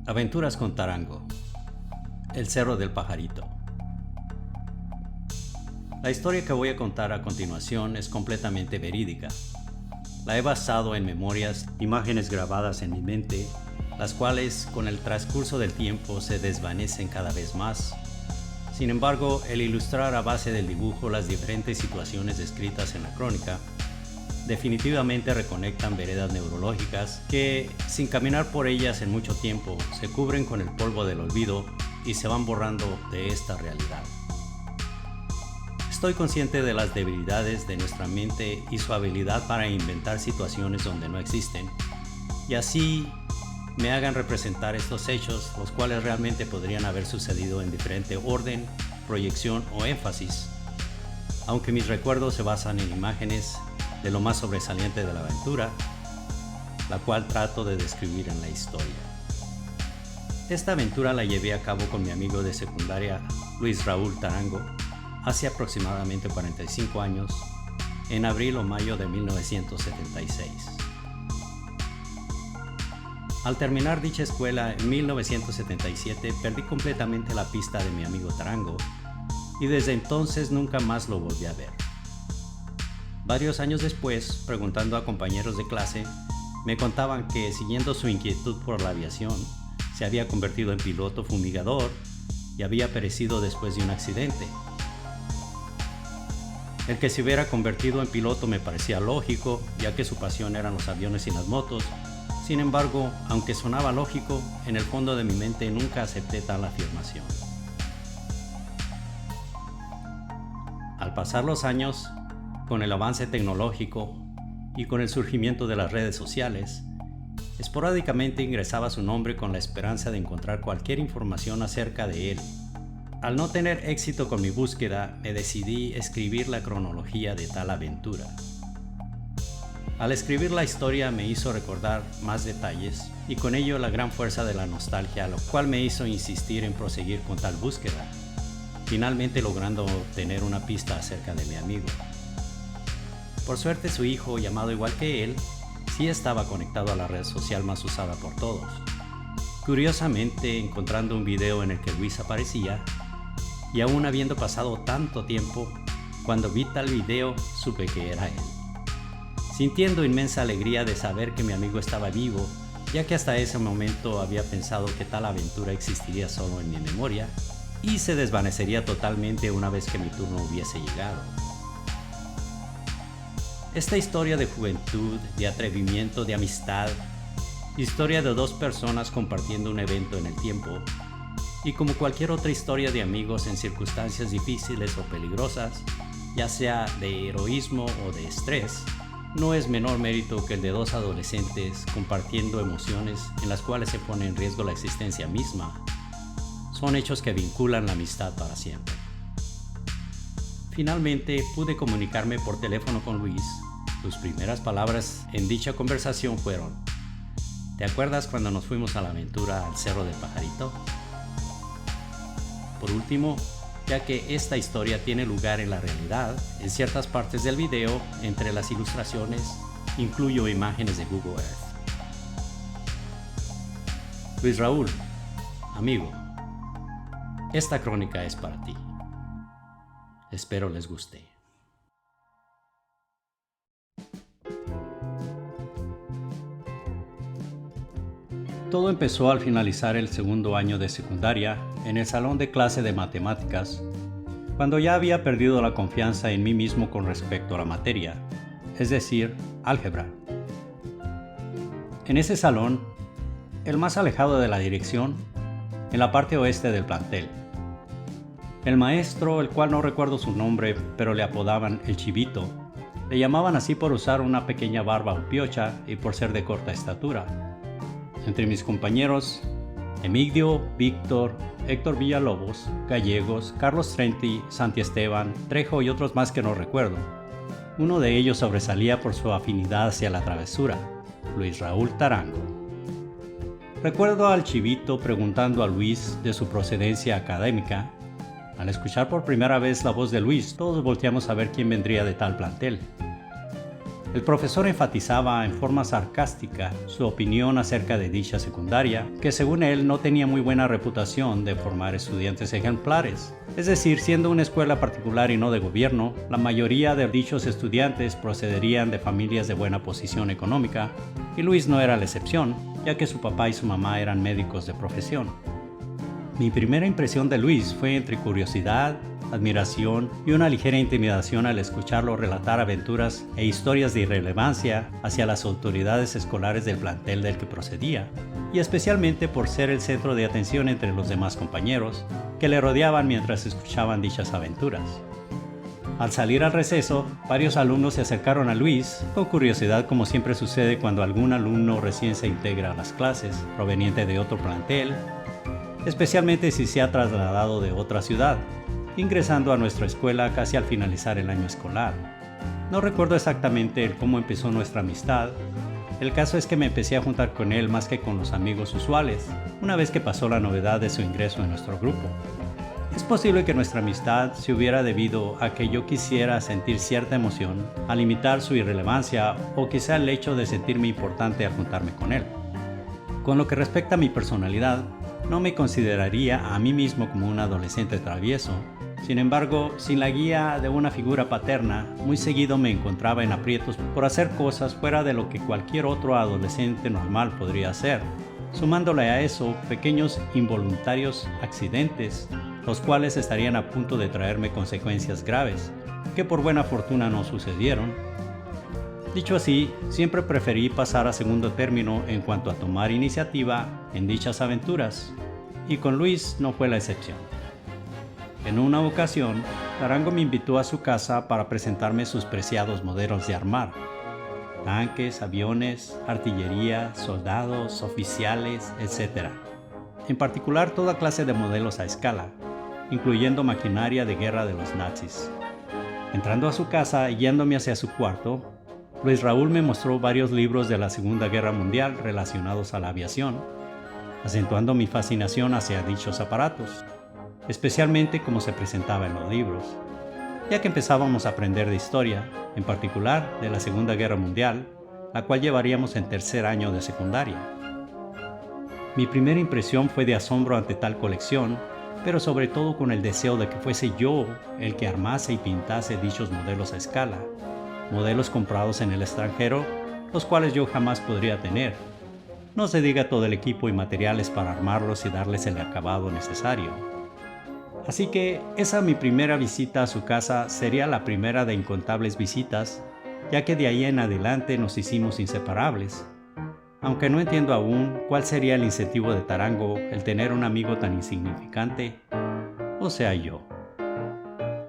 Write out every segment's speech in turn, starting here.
Aventuras con Tarango. El Cerro del Pajarito. La historia que voy a contar a continuación es completamente verídica. La he basado en memorias, imágenes grabadas en mi mente, las cuales con el transcurso del tiempo se desvanecen cada vez más. Sin embargo, el ilustrar a base del dibujo las diferentes situaciones descritas en la crónica definitivamente reconectan veredas neurológicas que, sin caminar por ellas en mucho tiempo, se cubren con el polvo del olvido y se van borrando de esta realidad. Estoy consciente de las debilidades de nuestra mente y su habilidad para inventar situaciones donde no existen, y así me hagan representar estos hechos, los cuales realmente podrían haber sucedido en diferente orden, proyección o énfasis, aunque mis recuerdos se basan en imágenes de lo más sobresaliente de la aventura, la cual trato de describir en la historia. Esta aventura la llevé a cabo con mi amigo de secundaria, Luis Raúl Tarango, hace aproximadamente 45 años, en abril o mayo de 1976. Al terminar dicha escuela en 1977, perdí completamente la pista de mi amigo Tarango y desde entonces nunca más lo volví a ver. Varios años después, preguntando a compañeros de clase, me contaban que, siguiendo su inquietud por la aviación, se había convertido en piloto fumigador y había perecido después de un accidente. El que se hubiera convertido en piloto me parecía lógico, ya que su pasión eran los aviones y las motos. Sin embargo, aunque sonaba lógico, en el fondo de mi mente nunca acepté tal afirmación. Al pasar los años, con el avance tecnológico y con el surgimiento de las redes sociales, esporádicamente ingresaba su nombre con la esperanza de encontrar cualquier información acerca de él. Al no tener éxito con mi búsqueda, me decidí escribir la cronología de tal aventura. Al escribir la historia me hizo recordar más detalles y con ello la gran fuerza de la nostalgia, lo cual me hizo insistir en proseguir con tal búsqueda, finalmente logrando obtener una pista acerca de mi amigo. Por suerte, su hijo, llamado igual que él, sí estaba conectado a la red social más usada por todos. Curiosamente, encontrando un video en el que Luis aparecía, y aún habiendo pasado tanto tiempo, cuando vi tal video supe que era él. Sintiendo inmensa alegría de saber que mi amigo estaba vivo, ya que hasta ese momento había pensado que tal aventura existiría solo en mi memoria y se desvanecería totalmente una vez que mi turno hubiese llegado. Esta historia de juventud, de atrevimiento, de amistad, historia de dos personas compartiendo un evento en el tiempo, y como cualquier otra historia de amigos en circunstancias difíciles o peligrosas, ya sea de heroísmo o de estrés, no es menor mérito que el de dos adolescentes compartiendo emociones en las cuales se pone en riesgo la existencia misma. Son hechos que vinculan la amistad para siempre. Finalmente pude comunicarme por teléfono con Luis. Sus primeras palabras en dicha conversación fueron: ¿te acuerdas cuando nos fuimos a la aventura al Cerro del Pajarito? Por último, ya que esta historia tiene lugar en la realidad, en ciertas partes del video, entre las ilustraciones, incluyo imágenes de Google Earth. Luis Raúl, amigo, esta crónica es para ti. Espero les guste. Todo empezó al finalizar el segundo año de secundaria en el salón de clase de matemáticas, cuando ya había perdido la confianza en mí mismo con respecto a la materia, es decir, álgebra. En ese salón, el más alejado de la dirección, en la parte oeste del plantel, el maestro, el cual no recuerdo su nombre, pero le apodaban el Chivito, le llamaban así por usar una pequeña barba o piocha y por ser de corta estatura. Entre mis compañeros, Emigdio, Víctor, Héctor Villalobos, Gallegos, Carlos Trenti, Santi Esteban, Trejo y otros más que no recuerdo. Uno de ellos sobresalía por su afinidad hacia la travesura, Luis Raúl Tarango. Recuerdo al Chivito preguntando a Luis de su procedencia académica. Al escuchar por primera vez la voz de Luis, todos volteamos a ver quién vendría de tal plantel. El profesor enfatizaba en forma sarcástica su opinión acerca de dicha secundaria, que según él no tenía muy buena reputación de formar estudiantes ejemplares. Es decir, siendo una escuela particular y no de gobierno, la mayoría de dichos estudiantes procederían de familias de buena posición económica, y Luis no era la excepción, ya que su papá y su mamá eran médicos de profesión. Mi primera impresión de Luis fue entre curiosidad, admiración y una ligera intimidación al escucharlo relatar aventuras e historias de irrelevancia hacia las autoridades escolares del plantel del que procedía, y especialmente por ser el centro de atención entre los demás compañeros que le rodeaban mientras escuchaban dichas aventuras. Al salir al receso, varios alumnos se acercaron a Luis, con curiosidad como siempre sucede cuando algún alumno recién se integra a las clases, proveniente de otro plantel, especialmente si se ha trasladado de otra ciudad, ingresando a nuestra escuela casi al finalizar el año escolar. No recuerdo exactamente el cómo empezó nuestra amistad. El caso es que me empecé a juntar con él más que con los amigos usuales, una vez que pasó la novedad de su ingreso en nuestro grupo. Es posible que nuestra amistad se hubiera debido a que yo quisiera sentir cierta emoción al imitar su irrelevancia o quizá el hecho de sentirme importante al juntarme con él. Con lo que respecta a mi personalidad, no me consideraría a mí mismo como un adolescente travieso. Sin embargo, sin la guía de una figura paterna, muy seguido me encontraba en aprietos por hacer cosas fuera de lo que cualquier otro adolescente normal podría hacer, sumándole a eso pequeños involuntarios accidentes, los cuales estarían a punto de traerme consecuencias graves, que por buena fortuna no sucedieron. Dicho así, siempre preferí pasar a segundo término en cuanto a tomar iniciativa en dichas aventuras, y con Luis no fue la excepción. En una ocasión, Tarango me invitó a su casa para presentarme sus preciados modelos de armar: tanques, aviones, artillería, soldados, oficiales, etc. En particular, toda clase de modelos a escala, incluyendo maquinaria de guerra de los nazis. Entrando a su casa y guiándome hacia su cuarto, Luis Raúl me mostró varios libros de la Segunda Guerra Mundial relacionados a la aviación, acentuando mi fascinación hacia dichos aparatos, especialmente como se presentaba en los libros, ya que empezábamos a aprender de historia, en particular de la Segunda Guerra Mundial, la cual llevaríamos en tercer año de secundaria. Mi primera impresión fue de asombro ante tal colección, pero sobre todo con el deseo de que fuese yo el que armase y pintase dichos modelos a escala, modelos comprados en el extranjero, los cuales yo jamás podría tener. No se diga todo el equipo y materiales para armarlos y darles el acabado necesario. Así que esa mi primera visita a su casa sería la primera de incontables visitas, ya que de ahí en adelante nos hicimos inseparables. Aunque no entiendo aún cuál sería el incentivo de Tarango el tener un amigo tan insignificante, o sea yo.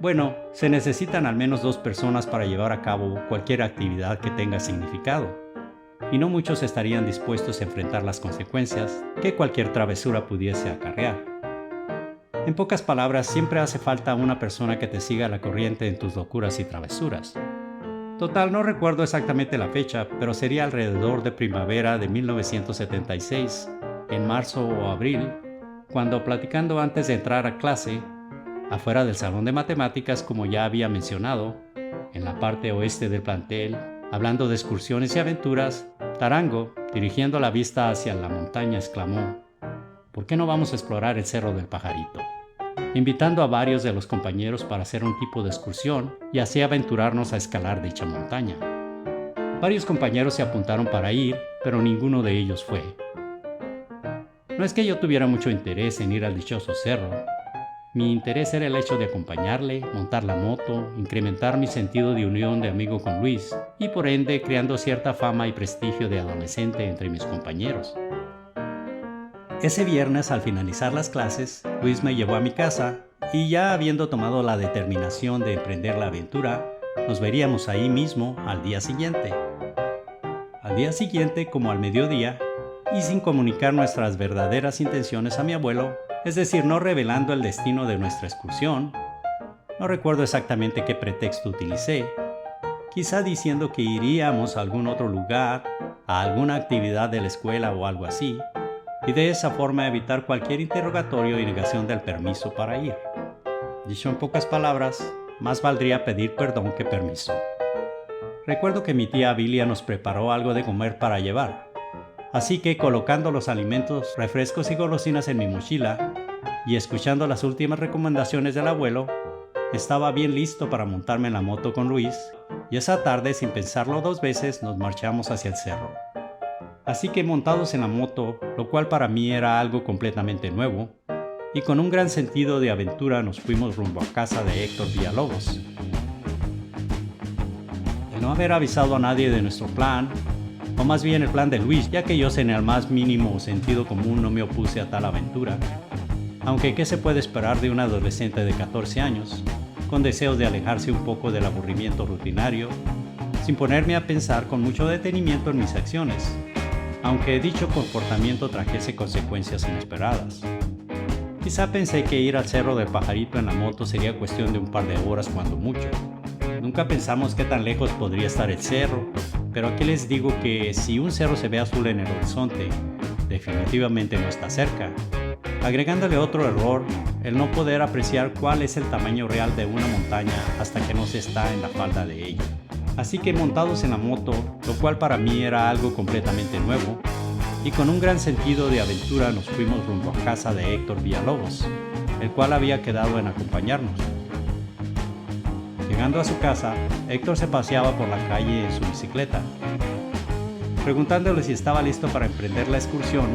Bueno, se necesitan al menos 2 personas para llevar a cabo cualquier actividad que tenga significado, y no muchos estarían dispuestos a enfrentar las consecuencias que cualquier travesura pudiese acarrear. En pocas palabras, siempre hace falta una persona que te siga la corriente en tus locuras y travesuras. Total, no recuerdo exactamente la fecha, pero sería alrededor de primavera de 1976, en marzo o abril, cuando platicando antes de entrar a clase, afuera del salón de matemáticas, como ya había mencionado, en la parte oeste del plantel, hablando de excursiones y aventuras, Tarango, dirigiendo la vista hacia la montaña, exclamó: ¿por qué no vamos a explorar el Cerro del Pajarito?, invitando a varios de los compañeros para hacer un tipo de excursión y así aventurarnos a escalar dicha montaña. Varios compañeros se apuntaron para ir, pero ninguno de ellos fue. No es que yo tuviera mucho interés en ir al dichoso cerro. Mi interés era el hecho de acompañarle, montar la moto, incrementar mi sentido de unión de amigo con Luis y por ende creando cierta fama y prestigio de adolescente entre mis compañeros. Ese viernes, al finalizar las clases, Luis me llevó a mi casa y ya habiendo tomado la determinación de emprender la aventura, nos veríamos ahí mismo al día siguiente. Al día siguiente, como al mediodía, y sin comunicar nuestras verdaderas intenciones a mi abuelo, es decir, no revelando el destino de nuestra excursión, no recuerdo exactamente qué pretexto utilicé, quizá diciendo que iríamos a algún otro lugar, a alguna actividad de la escuela o algo así, y de esa forma evitar cualquier interrogatorio y negación del permiso para ir. Dicho en pocas palabras, más valdría pedir perdón que permiso. Recuerdo que mi tía Bilia nos preparó algo de comer para llevar, así que colocando los alimentos, refrescos y golosinas en mi mochila y escuchando las últimas recomendaciones del abuelo, estaba bien listo para montarme en la moto con Luis, y esa tarde, sin pensarlo dos veces, nos marchamos hacia el cerro. Así que montados en la moto, lo cual para mí era algo completamente nuevo, y con un gran sentido de aventura nos fuimos rumbo a casa de Héctor Villalobos. El no haber avisado a nadie de nuestro plan, o más bien el plan de Luis, ya que yo en el más mínimo sentido común no me opuse a tal aventura, aunque ¿qué se puede esperar de un adolescente de 14 años, con deseos de alejarse un poco del aburrimiento rutinario, sin ponerme a pensar con mucho detenimiento en mis acciones, aunque dicho comportamiento trajese consecuencias inesperadas? Quizá pensé que ir al Cerro del Pajarito en la moto sería cuestión de un par de horas cuando mucho. Nunca pensamos qué tan lejos podría estar el cerro, pero aquí les digo que si un cerro se ve azul en el horizonte, definitivamente no está cerca. Agregándole otro error, el no poder apreciar cuál es el tamaño real de una montaña hasta que no se está en la falda de ella. Así que montados en la moto, lo cual para mí era algo completamente nuevo, y con un gran sentido de aventura nos fuimos rumbo a casa de Héctor Villalobos, el cual había quedado en acompañarnos. Llegando a su casa, Héctor se paseaba por la calle en su bicicleta. Preguntándole si estaba listo para emprender la excursión,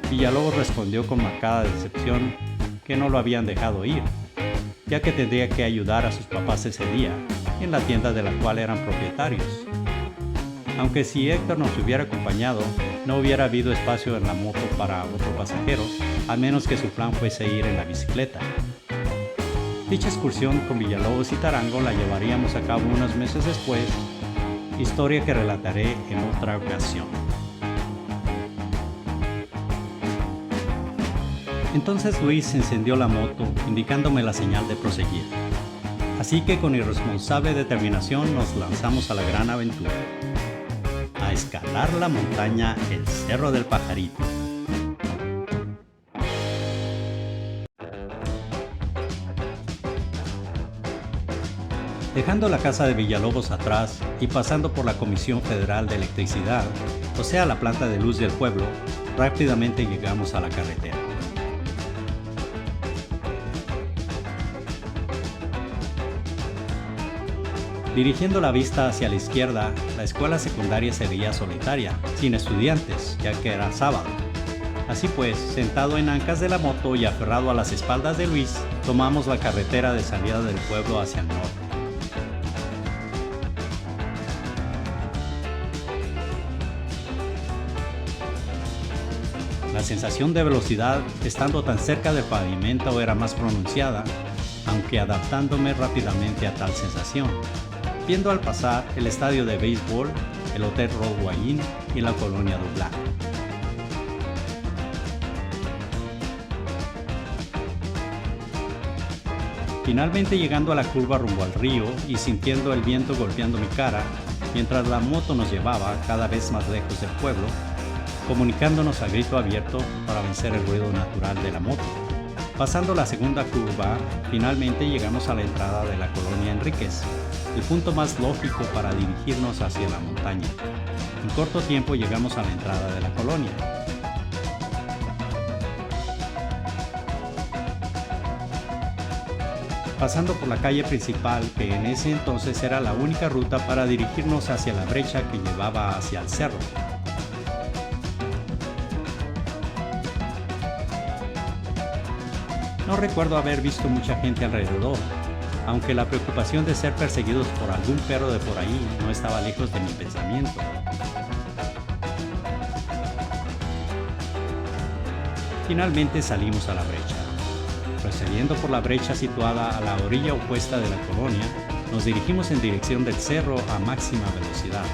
Villalobos respondió con marcada decepción que no lo habían dejado ir, ya que tendría que ayudar a sus papás ese día, en la tienda de la cual eran propietarios. Aunque si Héctor nos hubiera acompañado, no hubiera habido espacio en la moto para otro pasajero, a menos que su plan fuese ir en la bicicleta. Dicha excursión con Villalobos y Tarango la llevaríamos a cabo unos meses después, historia que relataré en otra ocasión. Entonces Luis encendió la moto, indicándome la señal de proseguir. Así que con irresponsable determinación nos lanzamos a la gran aventura, a escalar la montaña el Cerro del Pajarito. Dejando la casa de Villalobos atrás y pasando por la Comisión Federal de Electricidad, o sea la planta de luz del pueblo, rápidamente llegamos a la carretera. Dirigiendo la vista hacia la izquierda, la escuela secundaria se veía solitaria, sin estudiantes, ya que era sábado. Así pues, sentado en ancas de la moto y aferrado a las espaldas de Luis, tomamos la carretera de salida del pueblo hacia el norte. La sensación de velocidad, estando tan cerca del pavimento, era más pronunciada, aunque adaptándome rápidamente a tal sensación, viendo al pasar el estadio de béisbol, el Hotel Rod Guayin y la colonia Dublán. Finalmente llegando a la curva rumbo al río y sintiendo el viento golpeando mi cara, mientras la moto nos llevaba cada vez más lejos del pueblo, comunicándonos a grito abierto para vencer el ruido natural de la moto. Pasando la segunda curva, finalmente llegamos a la entrada de la colonia Enríquez, el punto más lógico para dirigirnos hacia la montaña. En corto tiempo llegamos a la entrada de la colonia. Pasando por la calle principal, que en ese entonces era la única ruta para dirigirnos hacia la brecha que llevaba hacia el cerro. No recuerdo haber visto mucha gente alrededor, aunque la preocupación de ser perseguidos por algún perro de por ahí no estaba lejos de mi pensamiento. Finalmente salimos a la brecha. Procediendo por la brecha situada a la orilla opuesta de la colonia, nos dirigimos en dirección del cerro a máxima velocidad.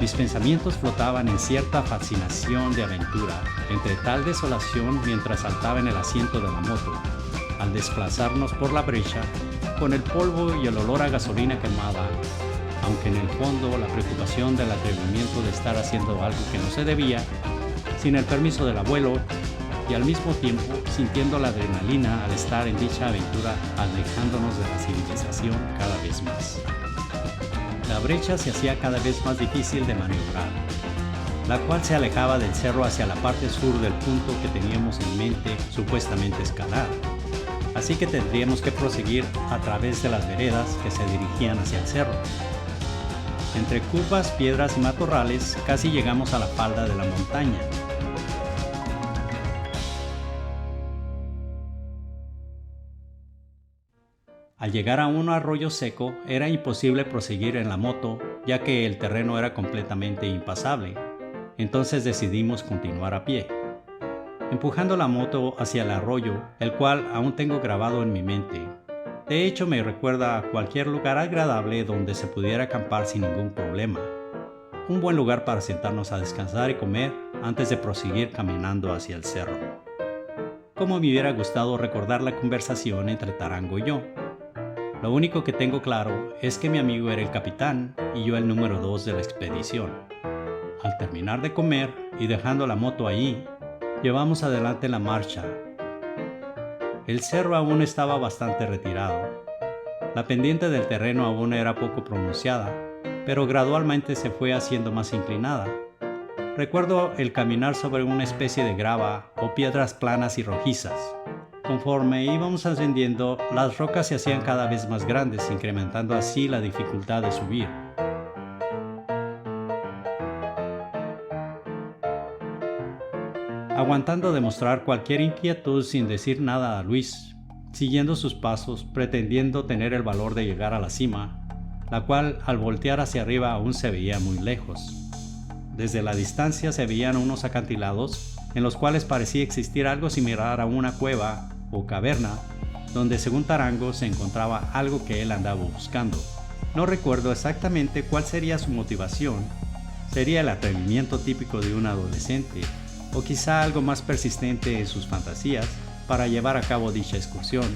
Mis pensamientos flotaban en cierta fascinación de aventura, entre tal desolación mientras saltaba en el asiento de la moto, al desplazarnos por la brecha, con el polvo y el olor a gasolina quemada, aunque en el fondo la preocupación del atrevimiento de estar haciendo algo que no se debía, sin el permiso del abuelo, y al mismo tiempo sintiendo la adrenalina al estar en dicha aventura, alejándonos de la civilización cada vez más. La brecha se hacía cada vez más difícil de maniobrar, la cual se alejaba del cerro hacia la parte sur del punto que teníamos en mente supuestamente escalar. Así que tendríamos que proseguir a través de las veredas que se dirigían hacia el cerro. Entre curvas, piedras y matorrales, casi llegamos a la falda de la montaña. Al llegar a un arroyo seco, era imposible proseguir en la moto, ya que el terreno era completamente impasable. Entonces decidimos continuar a pie, empujando la moto hacia el arroyo, el cual aún tengo grabado en mi mente. De hecho, me recuerda a cualquier lugar agradable donde se pudiera acampar sin ningún problema. Un buen lugar para sentarnos a descansar y comer antes de proseguir caminando hacia el cerro. Como me hubiera gustado recordar la conversación entre Tarango y yo. Lo único que tengo claro es que mi amigo era el capitán y yo el número 2 de la expedición. Al terminar de comer y dejando la moto allí, llevamos adelante la marcha. El cerro aún estaba bastante retirado. La pendiente del terreno aún era poco pronunciada, pero gradualmente se fue haciendo más inclinada. Recuerdo el caminar sobre una especie de grava o piedras planas y rojizas. Conforme íbamos ascendiendo, las rocas se hacían cada vez más grandes, incrementando así la dificultad de subir. Aguantando demostrar cualquier inquietud sin decir nada a Luis, siguiendo sus pasos, pretendiendo tener el valor de llegar a la cima, la cual al voltear hacia arriba aún se veía muy lejos. Desde la distancia se veían unos acantilados en los cuales parecía existir algo similar a una cueva o caverna, donde según Tarango se encontraba algo que él andaba buscando. No recuerdo exactamente cuál sería su motivación. Sería el atrevimiento típico de un adolescente, o quizá algo más persistente en sus fantasías para llevar a cabo dicha excursión,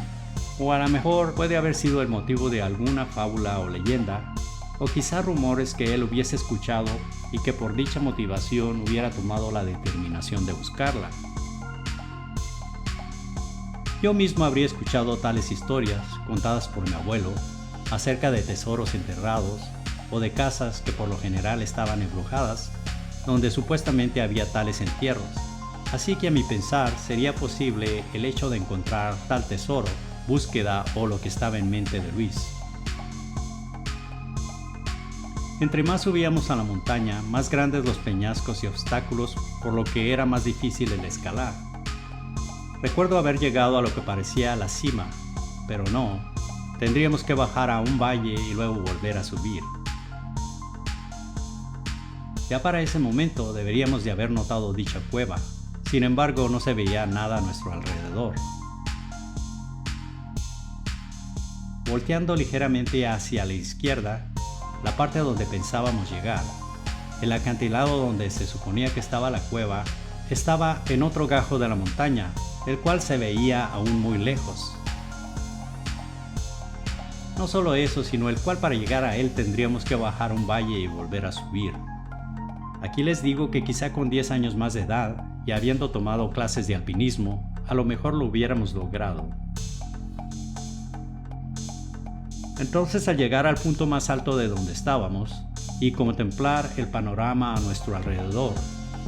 o a lo mejor puede haber sido el motivo de alguna fábula o leyenda, o quizá rumores que él hubiese escuchado y que por dicha motivación hubiera tomado la determinación de buscarla. Yo mismo habría escuchado tales historias contadas por mi abuelo acerca de tesoros enterrados o de casas que por lo general estaban embrujadas, donde supuestamente había tales entierros. Así que a mi pensar sería posible el hecho de encontrar tal tesoro, búsqueda o lo que estaba en mente de Luis. Entre más subíamos a la montaña, más grandes los peñascos y obstáculos, por lo que era más difícil el escalar. Recuerdo haber llegado a lo que parecía la cima, pero no, tendríamos que bajar a un valle y luego volver a subir. Ya para ese momento deberíamos de haber notado dicha cueva, sin embargo no se veía nada a nuestro alrededor. Volteando ligeramente hacia la izquierda, la parte donde pensábamos llegar, el acantilado donde se suponía que estaba la cueva, estaba en otro gajo de la montaña, el cual se veía aún muy lejos. No solo eso, sino el cual para llegar a él tendríamos que bajar un valle y volver a subir. Aquí les digo que quizá con 10 años más de edad y habiendo tomado clases de alpinismo, a lo mejor lo hubiéramos logrado. Entonces, al llegar al punto más alto de donde estábamos y contemplar el panorama a nuestro alrededor,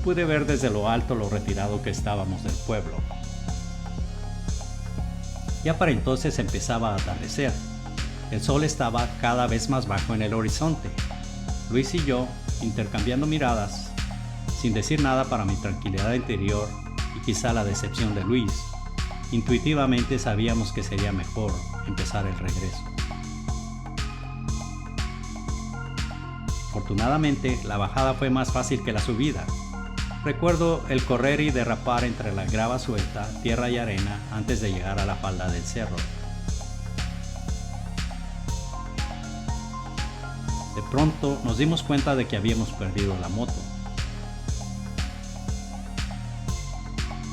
pude ver desde lo alto lo retirado que estábamos del pueblo. Ya para entonces empezaba a atardecer. El sol estaba cada vez más bajo en el horizonte. Luis y yo, intercambiando miradas, sin decir nada para mi tranquilidad interior y quizá la decepción de Luis, intuitivamente sabíamos que sería mejor empezar el regreso. Afortunadamente, la bajada fue más fácil que la subida. Recuerdo el correr y derrapar entre la grava suelta, tierra y arena antes de llegar a la falda del cerro. De pronto nos dimos cuenta de que habíamos perdido la moto.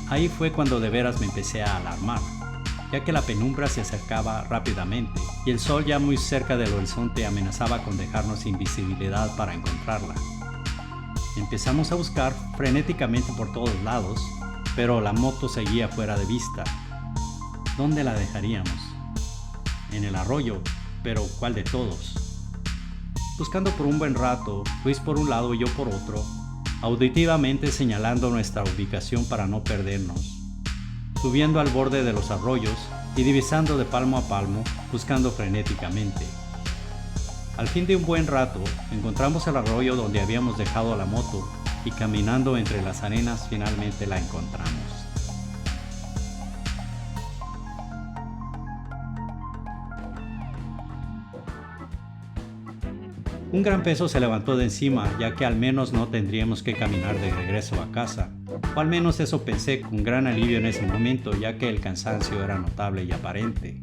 Ahí fue cuando de veras me empecé a alarmar, ya que la penumbra se acercaba rápidamente y el sol ya muy cerca del horizonte amenazaba con dejarnos sin visibilidad para encontrarla. Empezamos a buscar frenéticamente por todos lados, pero la moto seguía fuera de vista. ¿Dónde la dejaríamos? En el arroyo, pero ¿cuál de todos? Buscando por un buen rato, Luis por un lado y yo por otro, auditivamente señalando nuestra ubicación para no perdernos, subiendo al borde de los arroyos y divisando de palmo a palmo, buscando frenéticamente. Al fin de un buen rato, encontramos el arroyo donde habíamos dejado la moto y caminando entre las arenas finalmente la encontramos. Un gran peso se levantó de encima, ya que al menos no tendríamos que caminar de regreso a casa, o al menos eso pensé con gran alivio en ese momento, ya que el cansancio era notable y aparente.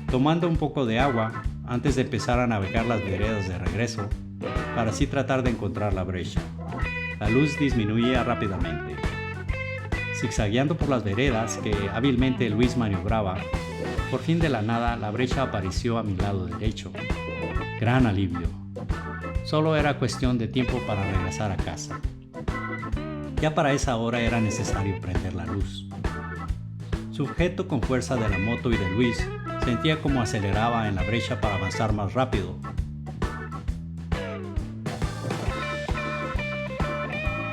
Tomando un poco de agua, antes de empezar a navegar las veredas de regreso, para así tratar de encontrar la brecha. La luz disminuía rápidamente. Zigzagueando por las veredas que hábilmente Luis maniobraba, por fin de la nada la brecha apareció a mi lado derecho. Gran alivio. Solo era cuestión de tiempo para regresar a casa. Ya para esa hora era necesario prender la luz. Sujeto con fuerza de la moto y de Luis, sentía como aceleraba en la brecha para avanzar más rápido.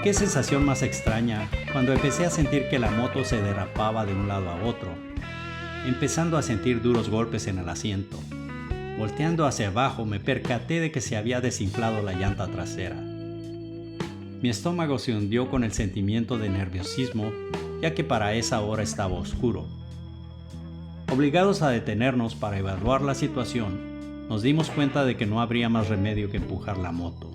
Qué sensación más extraña cuando empecé a sentir que la moto se derrapaba de un lado a otro, empezando a sentir duros golpes en el asiento. Volteando hacia abajo me percaté de que se había desinflado la llanta trasera. Mi estómago se hundió con el sentimiento de nerviosismo, ya que para esa hora estaba oscuro. Obligados a detenernos para evaluar la situación, nos dimos cuenta de que no habría más remedio que empujar la moto.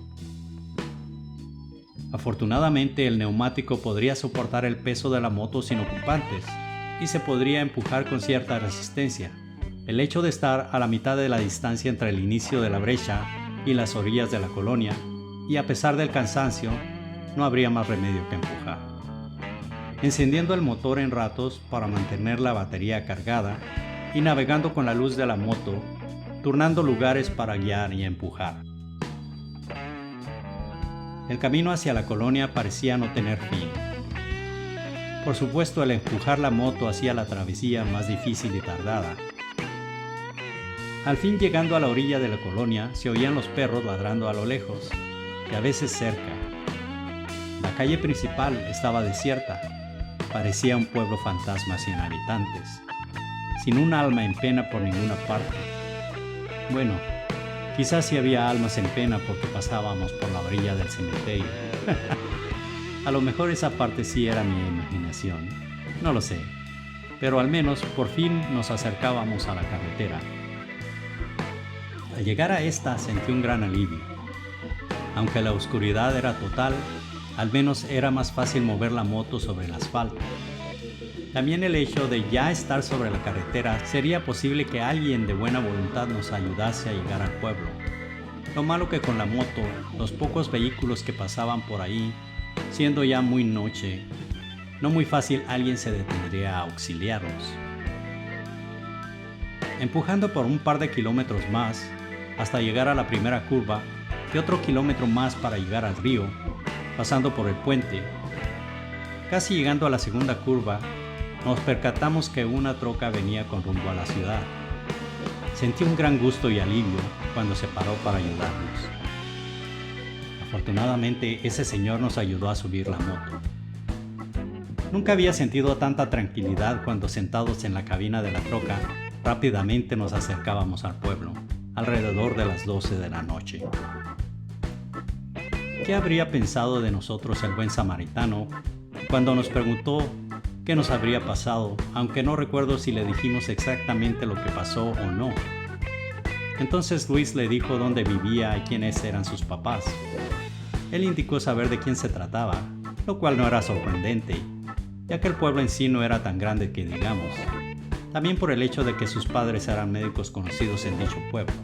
Afortunadamente, el neumático podría soportar el peso de la moto sin ocupantes y se podría empujar con cierta resistencia. El hecho de estar a la mitad de la distancia entre el inicio de la brecha y las orillas de la colonia, y a pesar del cansancio, no habría más remedio que empujar. Encendiendo el motor en ratos para mantener la batería cargada y navegando con la luz de la moto, turnando lugares para guiar y empujar. El camino hacia la colonia parecía no tener fin. Por supuesto, el empujar la moto hacía la travesía más difícil y tardada. Al fin, llegando a la orilla de la colonia, se oían los perros ladrando a lo lejos, y a veces cerca. La calle principal estaba desierta. Parecía un pueblo fantasma sin habitantes, sin un alma en pena por ninguna parte. Bueno, quizás sí había almas en pena porque pasábamos por la orilla del cementerio. A lo mejor esa parte sí era mi imaginación, no lo sé, pero al menos por fin nos acercábamos a la carretera. Al llegar a esta sentí un gran alivio. Aunque la oscuridad era total, al menos era más fácil mover la moto sobre el asfalto. También el hecho de ya estar sobre la carretera sería posible que alguien de buena voluntad nos ayudase a llegar al pueblo. Lo malo que con la moto, los pocos vehículos que pasaban por ahí, siendo ya muy noche, no muy fácil alguien se detendría a auxiliarnos. Empujando por un par de kilómetros más, hasta llegar a la primera curva, y otro kilómetro más para llegar al río, pasando por el puente. Casi llegando a la segunda curva, nos percatamos que una troca venía con rumbo a la ciudad. Sentí un gran gusto y alivio cuando se paró para ayudarnos. Afortunadamente, ese señor nos ayudó a subir la moto. Nunca había sentido tanta tranquilidad cuando sentados en la cabina de la troca, rápidamente nos acercábamos al pueblo, alrededor de las 12 de la noche. ¿Qué habría pensado de nosotros el buen samaritano cuando nos preguntó qué nos habría pasado, aunque no recuerdo si le dijimos exactamente lo que pasó o no? Entonces Luis le dijo dónde vivía y quiénes eran sus papás. Él indicó saber de quién se trataba, lo cual no era sorprendente, ya que el pueblo en sí no era tan grande que digamos, también por el hecho de que sus padres eran médicos conocidos en dicho pueblo.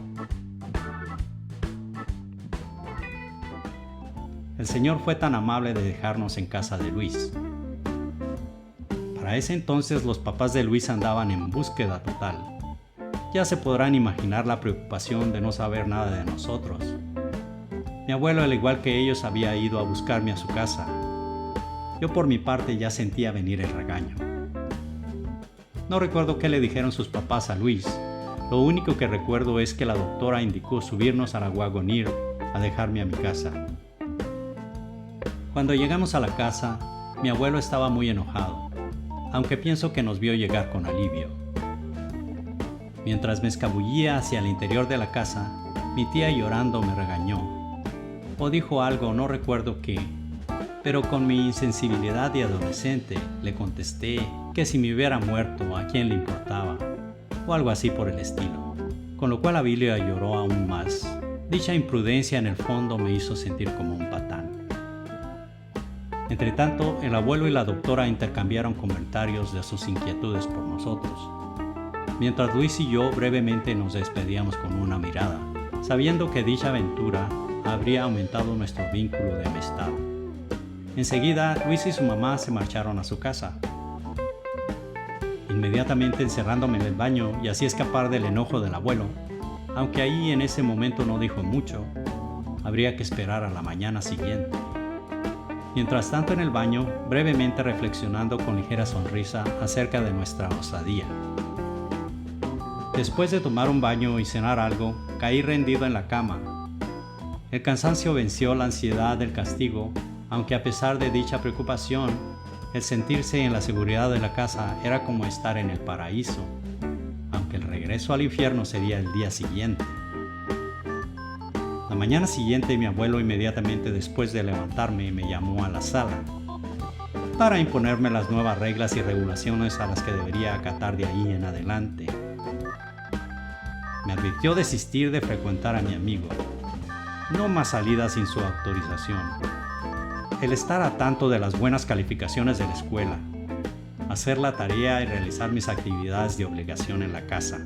El señor fue tan amable de dejarnos en casa de Luis. Para ese entonces los papás de Luis andaban en búsqueda total. Ya se podrán imaginar la preocupación de no saber nada de nosotros. Mi abuelo, al igual que ellos, había ido a buscarme a su casa. Yo por mi parte ya sentía venir el regaño. No recuerdo qué le dijeron sus papás a Luis. Lo único que recuerdo es que la doctora indicó subirnos a la Wagoneer a dejarme a mi casa. Cuando llegamos a la casa, mi abuelo estaba muy enojado, aunque pienso que nos vio llegar con alivio. Mientras me escabullía hacia el interior de la casa, mi tía llorando me regañó, o dijo algo, no recuerdo qué, pero con mi insensibilidad de adolescente le contesté que si me hubiera muerto, ¿a quién le importaba? O algo así por el estilo, con lo cual Abilia lloró aún más. Dicha imprudencia en el fondo me hizo sentir como un patán. Entretanto, el abuelo y la doctora intercambiaron comentarios de sus inquietudes por nosotros, mientras Luis y yo brevemente nos despedíamos con una mirada, sabiendo que dicha aventura habría aumentado nuestro vínculo de amistad. Enseguida, Luis y su mamá se marcharon a su casa, inmediatamente encerrándome en el baño y así escapar del enojo del abuelo. Aunque ahí en ese momento no dijo mucho, habría que esperar a la mañana siguiente. Mientras tanto en el baño, brevemente reflexionando con ligera sonrisa acerca de nuestra osadía. Después de tomar un baño y cenar algo, caí rendido en la cama. El cansancio venció la ansiedad del castigo, aunque a pesar de dicha preocupación, el sentirse en la seguridad de la casa era como estar en el paraíso, aunque el regreso al infierno sería el día siguiente. La mañana siguiente mi abuelo inmediatamente después de levantarme me llamó a la sala para imponerme las nuevas reglas y regulaciones a las que debería acatar de ahí en adelante. Me advirtió desistir de frecuentar a mi amigo, no más salidas sin su autorización, el estar a tanto de las buenas calificaciones de la escuela, hacer la tarea y realizar mis actividades de obligación en la casa.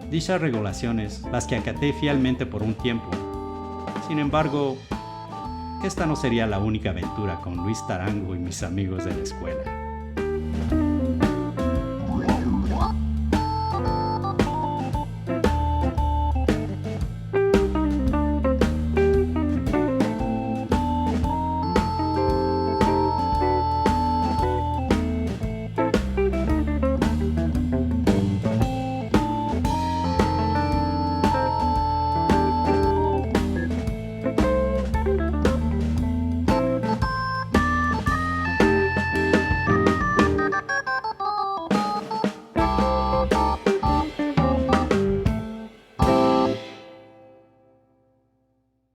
Dichas regulaciones, las que acaté fielmente por un tiempo. Sin embargo, esta no sería la única aventura con Luis Tarango y mis amigos de la escuela.